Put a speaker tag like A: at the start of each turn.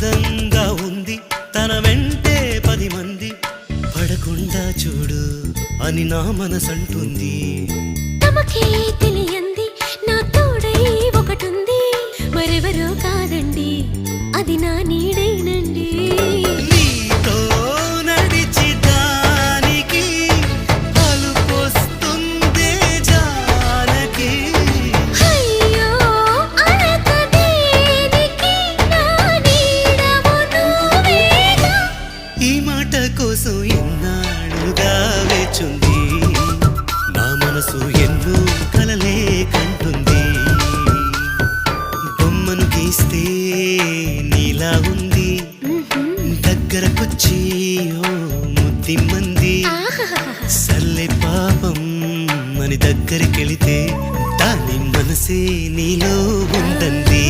A: అందంగా ఉంది తన వెంటే 10 మంది పడకుండా చూడు అని నా మనసంటుంది
B: తమకే తెలియంది నా తోడై ఒకటుంది మరెవరో కాదండి అది నా నీడేనండి
A: నీతో నడిచి దానికి అలుపొస్తుందే జానకి
B: అయ్యో అనక దేనికి నా నీడవు నువ్వేగా
A: ఈ మాట కోసం ఎన్నాళ్ళుగా వేచుంది నా మనసు ఎన్నో కలలే కంటుంది బొమ్మను గీస్తే నీలా ఉంది దగ్గరకొచ్చి ఓ ముద్దిమ్మంది సల్లే పాపం అని దగ్గరికెళితే దాని మనసే నీలో ఉందంది